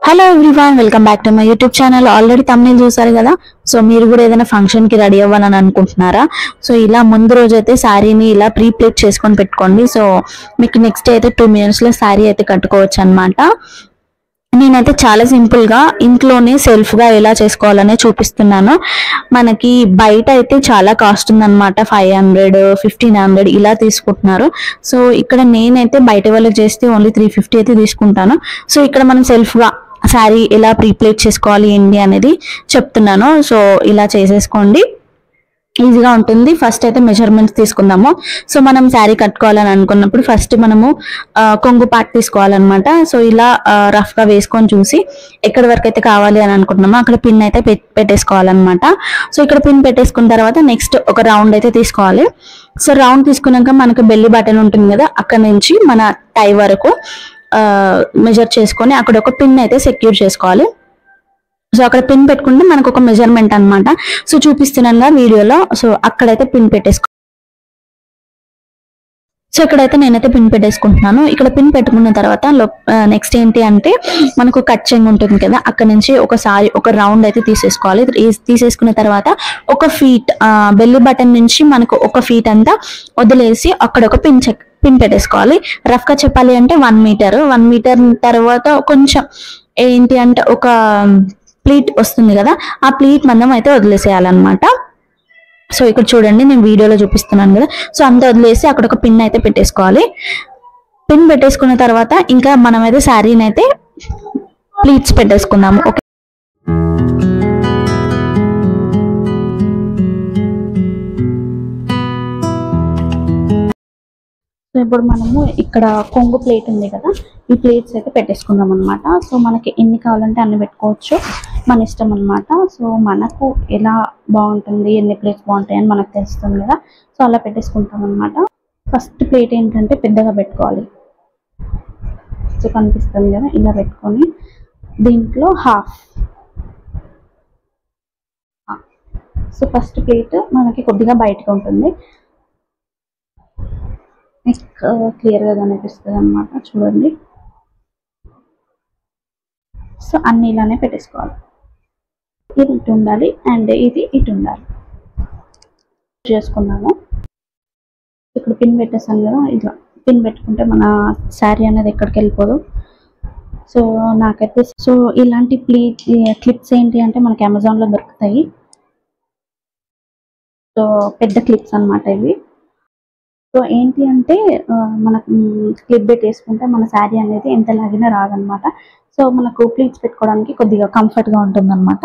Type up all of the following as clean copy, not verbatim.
Hello everyone, welcome back to my YouTube channel. Already thumbnail చూసారు కదా. So మీరు కూడా ఏదైనా ఫంక్షన్ కి రెడీ అవ్వాలని అనుకుంటున్నారా? సో ఇలా ముందు రోజు అయితే శారీని ఇలా ప్రీ ప్లేట్ చేసుకొని పెట్టుకోండి. సో మీకు నెక్స్ట్ అయితే 2 minutes లో శారీ అయితే కట్టుకోవచ్చు అన్నమాట. నేనైతే చాలా సింపుల్ గా ఇంట్లోనే సెల్ఫ్ గా ఎలా చేసుకోవాలనే చూపిస్తున్నాను. మనకి బయట అయితే చాలా కాస్ట్ ఉందన్నమాట. 500, 1500 ఇలా తీసుకుంటున్నారు. సో ఇక్కడ నేనైతే బయట వాళ్ళకి చేస్తే ఓన్లీ 350 అయితే తీసుకుంటాను. సో ఇక్కడ మనం సెల్ఫ్ గా శారీ ఎలా ప్రీ ప్లేట్ చేసుకోవాలి ఏంటి అనేది చెప్తున్నాను. సో ఇలా చేసేసుకోండి, ఈజీగా ఉంటుంది. ఫస్ట్ అయితే మెజర్మెంట్స్ తీసుకుందాము. సో మనం శారీ కట్టుకోవాలని అనుకున్నప్పుడు ఫస్ట్ మనము కొంగు పార్ట్ తీసుకోవాలన్నమాట. సో ఇలా రఫ్ గా వేసుకొని చూసి ఎక్కడి వరకు అయితే కావాలి అని అనుకుంటున్నామో అక్కడ పిన్ అయితే పెట్టేసుకోవాలన్నమాట. సో ఇక్కడ పిన్ పెట్టేసుకున్న తర్వాత నెక్స్ట్ ఒక రౌండ్ అయితే తీసుకోవాలి. సో రౌండ్ తీసుకున్నాక మనకు బెల్లి బటన్ ఉంటుంది కదా, అక్కడ నుంచి మన టై వరకు మెజర్ చేసుకొని అక్కడ ఒక పిన్ అయితే సెక్యూర్ చేసుకోవాలి. సో అక్కడ పిన్ పెట్టుకుంటే మనకు ఒక మెజర్మెంట్ అన్నమాట. సో చూపిస్తున్నాను వీడియోలో. సో అక్కడైతే పిన్ పెట్టేసుకో. సో ఇక్కడైతే నేనైతే పిన్ పెట్టేసుకుంటున్నాను. ఇక్కడ పిన్ పెట్టుకున్న తర్వాత నెక్స్ట్ ఏంటి అంటే మనకు కట్ చెంగు ఉంటుంది కదా, అక్కడ నుంచి ఒకసారి ఒక రౌండ్ అయితే తీసేసుకోవాలి. తీసేసుకున్న తర్వాత ఒక ఫీట్ బెల్లి బటన్ నుంచి మనకు ఒక ఫీట్ అంతా వదిలేసి అక్కడ ఒక పిన్ పెట్టేసుకోవాలి. రఫ్ గా చెప్పాలి అంటే 1 మీటర్ తర్వాత కొంచెం ఏంటి అంటే ఒక ప్లీట్ వస్తుంది కదా, ఆ ప్లీట్ మనం అయితే వదిలేసేయాలన్నమాట. సో ఇక్కడ చూడండి, నేను వీడియోలో చూపిస్తున్నాను కదా. సో అంతా వదిలేసి అక్కడ ఒక పిన్ అయితే పెట్టేసుకోవాలి. పిన్ పెట్టేసుకున్న తర్వాత ఇంకా మనమైతే శారీని అయితే ప్లీట్స్ పెట్టేసుకుందాము. ఓకే, సో ఇప్పుడు మనము ఇక్కడ కొంగు ప్లేట్ ఉంది కదా, ఈ ప్లేట్స్ అయితే పెట్టేసుకుందాం అనమాట. సో మనకి ఎన్ని కావాలంటే అన్ని పెట్టుకోవచ్చు, మన ఇష్టం అనమాట. సో మనకు ఎలా బాగుంటుంది, ఎన్ని ప్లేట్స్ బాగుంటాయి అని మనకు తెలుస్తుంది కదా. సో అలా పెట్టేసుకుంటాం అనమాట. ఫస్ట్ ప్లేట్ ఏంటంటే పెద్దగా పెట్టుకోవాలి. సో కనిపిస్తుంది కదా, ఇలా పెట్టుకొని దీంట్లో హాఫ్. సో ఫస్ట్ ప్లేట్ మనకి కొద్దిగా బయటకు ఉంటుంది, క్లియర్ గా కనిపిస్తుంది అనమాట. చూడండి, సో అన్ని ఇలానే పెట్టేసుకోవాలి. ఇది ఇటు ఉండాలి అండ్ ఇది ఇటు ఉండాలి. చేసుకున్నాము. ఇక్కడ పిన్ పెట్టేసాను కదా, ఇట్లా పిన్ పెట్టుకుంటే మన శారీ అనేది ఎక్కడికి వెళ్ళిపోదు. సో నాకైతే సో ఇలాంటి క్లిప్స్ ఏంటి అంటే మనకి అమెజాన్ లో దొరుకుతాయి. సో పెద్ద క్లిప్స్ అన్నమాట ఇవి. సో ఏంటి అంటే మనకు క్లిప్ పెట్టేసుకుంటే మన శారీ అనేది ఎంత లాగినా రాదనమాట. సో మనకు ప్లీట్స్ పెట్టుకోవడానికి కొద్దిగా కంఫర్ట్ గా ఉంటుంది అనమాట.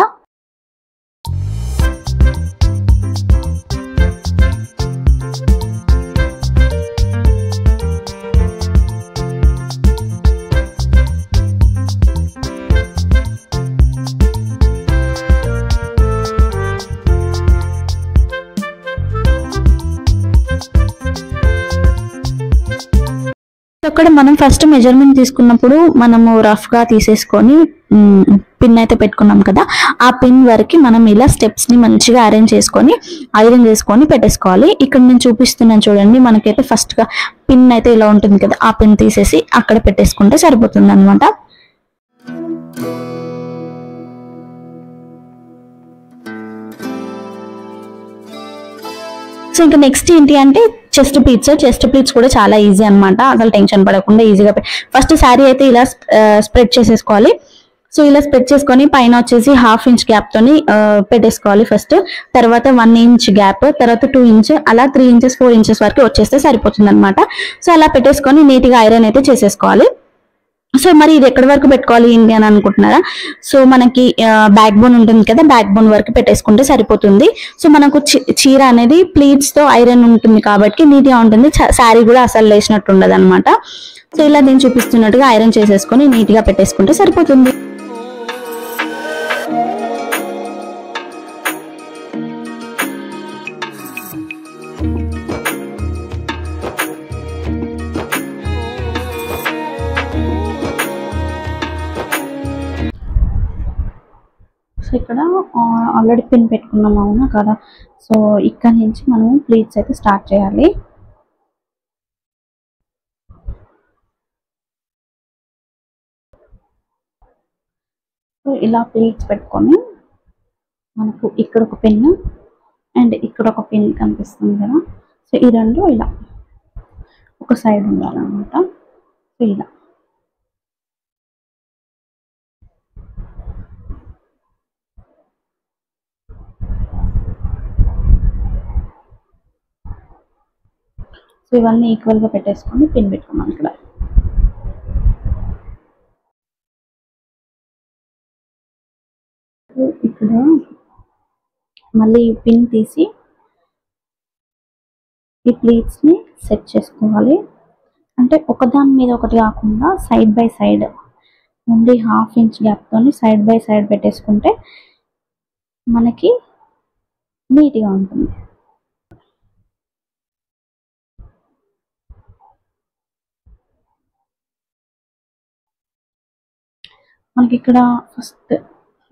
అక్కడ మనం ఫస్ట్ మెజర్మెంట్ తీసుకున్నప్పుడు మనము రఫ్ గా తీసేసుకొని పిన్ అయితే పెట్టుకున్నాం కదా, ఆ పిన్ వరకు మనం ఇలా స్టెప్స్ ని మంచిగా అరేంజ్ చేసుకొని ఐరన్ చేసుకొని పెట్టేసుకోవాలి. ఇక్కడ నేను చూపిస్తున్నాను చూడండి, మనకైతే ఫస్ట్ గా పిన్ అయితే ఇలా ఉంటుంది కదా, ఆ పిన్ తీసేసి అక్కడ పెట్టేసుకుంటే సరిపోతుంది అనమాట. సో ఇంకా నెక్స్ట్ ఏంటి అంటే చెస్ట్ ప్లీట్స్ కూడా చాలా ఈజీ అనమాట. అసలు టెన్షన్ పడకుండా ఈజీగా ఫస్ట్ శారీ అయితే ఇలా స్ప్రెడ్ చేసేసుకోవాలి. సో ఇలా స్ప్రెడ్ చేసుకొని పైన వచ్చేసి 1/2 inch గ్యాప్ తోని పెట్టేసుకోవాలి ఫస్ట్. తర్వాత 1 inch గ్యాప్, తర్వాత 2 inch, అలా 3 inches 4 inches వరకు వచ్చేస్తే సరిపోతుంది అనమాట. సో అలా పెట్టేసుకొని నీట్ గా ఐరన్ అయితే చేసేసుకోవాలి. సో మరి ఇది ఎక్కడి వరకు పెట్టుకోవాలి ఏంటి అని అనుకుంటున్నారా? సో మనకి బ్యాక్ బోన్ ఉంటుంది కదా, బ్యాక్ బోన్ వరకు పెట్టేసుకుంటే సరిపోతుంది. సో మనకు చీర అనేది ప్లీట్స్ తో ఐరన్ ఉంటుంది కాబట్టి నీట్ గా ఉంటుంది, శారీ కూడా అసలు లేచినట్టు ఉండదు అనమాట. సో ఇలా నేను చూపిస్తున్నట్టుగా ఐరన్ చేసేసుకొని నీట్ గా పెట్టేసుకుంటే సరిపోతుంది. సో ఇక్కడ ఆల్రెడీ పిన్ పెట్టుకున్నాం అవునా కదా. సో ఇక్కడ నుంచి మనం ప్లీట్స్ అయితే స్టార్ట్ చేయాలి. సో ఇలా ప్లేట్స్ పెట్టుకొని మనకు ఇక్కడ ఒక పెన్ అండ్ ఇక్కడ ఒక పెన్ కనిపిస్తుంది కదా, సో ఈ రెండు ఇలా ఒక సైడ్ ఉండాలన్నమాట. సో ఇలా సో ఇవన్నీ ఈక్వల్గా పెట్టేసుకొని పిన్ పెట్టుకున్నాం. ఇక్కడ మళ్ళీ పిన్ తీసి ఈ ప్లేట్స్ని సెట్ చేసుకోవాలి. అంటే ఒకదాని మీద ఒకటి కాకుండా side by side only ½ inch గ్యాప్తో సైడ్ బై సైడ్ పెట్టేసుకుంటే మనకి నీట్గా ఉంటుంది. మనకి ఇక్కడ ఫస్ట్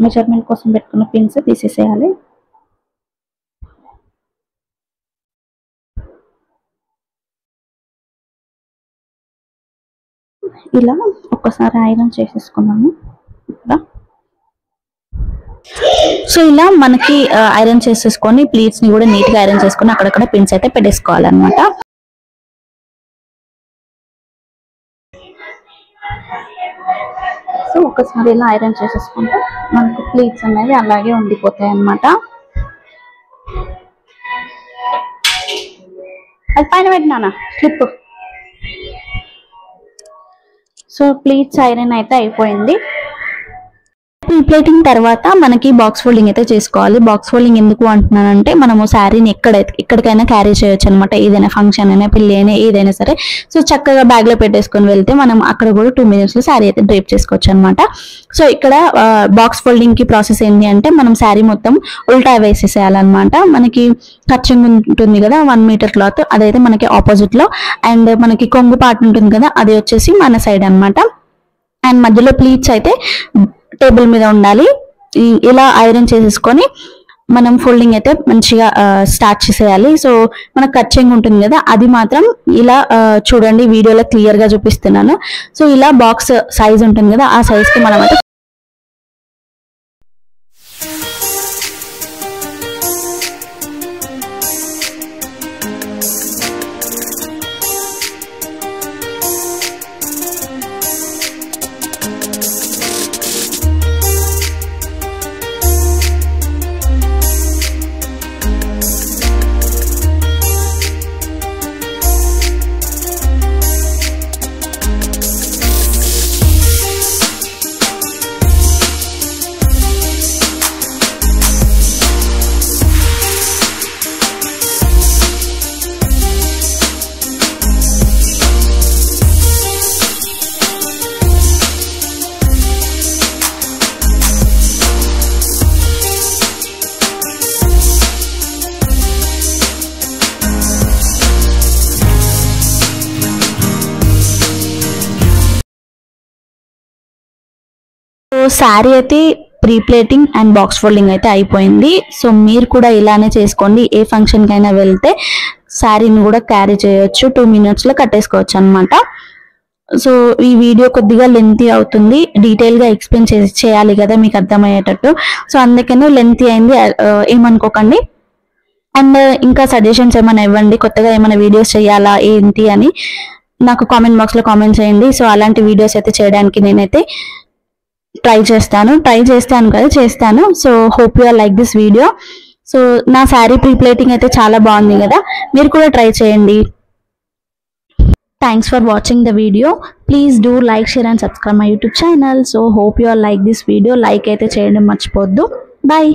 మెజర్మెంట్ కోసం పెట్టుకున్న పిన్స్ తీసేసేయాలి. ఇలా ఒక్కసారి ఐరన్ చేసేసుకున్నాము ఇక్కడ. సో ఇలా మనకి ఐరన్ చేసేసుకొని ప్లీట్స్ ని కూడా నీట్ గా ఐరన్ చేసుకొని అక్కడక్కడ పిన్స్ అయితే పెట్టేసుకోవాలన్నమాట. సో ఒకసారి ఇలా ఐరన్ చేసేసుకుంటే మనకు ప్లీట్స్ అనేది అలాగే ఉండిపోతాయి అన్నమాట. అది పైన పెట్టినా క్లిప్. సో ప్లీట్స్ ఐరన్ అయితే అయిపోయింది. ప్లేటింగ్ తర్వాత మనకి బాక్స్ ఫోల్డింగ్ అయితే చేసుకోవాలి. బాక్స్ ఫోల్డింగ్ ఎందుకు అంటున్నానంటే మనము శారీని ఎక్కడికైనా క్యారీ చేయొచ్చు అనమాట. ఏదైనా ఫంక్షన్ అయినా పెళ్లి అయినా ఏదైనా సరే. సో చక్కగా బ్యాగ్ లో పెట్టేసుకొని వెళ్తే మనం అక్కడ కూడా 2 minutes లో శారీ అయితే డ్రేప్ చేసుకోవచ్చు అనమాట. సో ఇక్కడ బాక్స్ ఫోల్డింగ్ కి ప్రాసెస్ ఏంటి అంటే మనం శారీ మొత్తం ఉల్టా వేసేసేయాలన్నమాట. మనకి కచ్చింగ్ ఉంటుంది కదా 1 meter క్లాత్, అదైతే మనకి ఆపోజిట్ లో, అండ్ మనకి కొంగు పార్ట్ ఉంటుంది కదా అది వచ్చేసి మన సైడ్ అనమాట. అండ్ మధ్యలో ప్లీట్స్ అయితే టేబుల్ మీద ఉండాలి. ఇలా ఐరన్ చేసేసుకొని మనం ఫోల్డింగ్ అయితే మంచిగా స్టార్ట్ చేసేయాలి. సో మనకు కచ్చింగ్ ఉంటుంది కదా అది మాత్రం ఇలా చూడండి, వీడియోలో క్లియర్ గా చూపిస్తున్నాను. సో ఇలా బాక్స్ సైజ్ ఉంటుంది కదా ఆ సైజ్ కి మనం అయితే శారీ అయితే pre plating and box folding అయితే అయిపోయింది. సో మీరు కూడా ఇలానే చేసుకోండి. ఏ ఫంక్షన్ కైనా వెళ్తే శారీని కూడా క్యారీ చేయొచ్చు, 2 minutes లో కట్టేసుకోవచ్చు అనమాట. సో ఈ వీడియో కొద్దిగా లెంతీ అవుతుంది, డీటెయిల్ గా ఎక్స్ప్లెయిన్ చేయాలి కదా మీకు అర్థమయ్యేటట్టు. సో అందుకనే లెంతీ అయింది, ఏమనుకోకండి. అండ్ ఇంకా సజెషన్స్ ఏమైనా ఇవ్వండి, కొత్తగా ఏమైనా వీడియోస్ చేయాలా ఏంటి అని నాకు కామెంట్ బాక్స్ లో కామెంట్ చేయండి. సో అలాంటి వీడియోస్ అయితే చేయడానికి నేనైతే ట్రై చేస్తాను. So hope you are like this video. So నా శారీ ప్రీ ప్లేటింగ్ అయితే చాలా బాగుంది కదా, మీరు కూడా ట్రై చేయండి. Thanks for watching the video. Please do like, share and subscribe my YouTube channel. So hope you are like this video. Like అయితే చేయడం మర్చిపోవద్దు. బాయ్.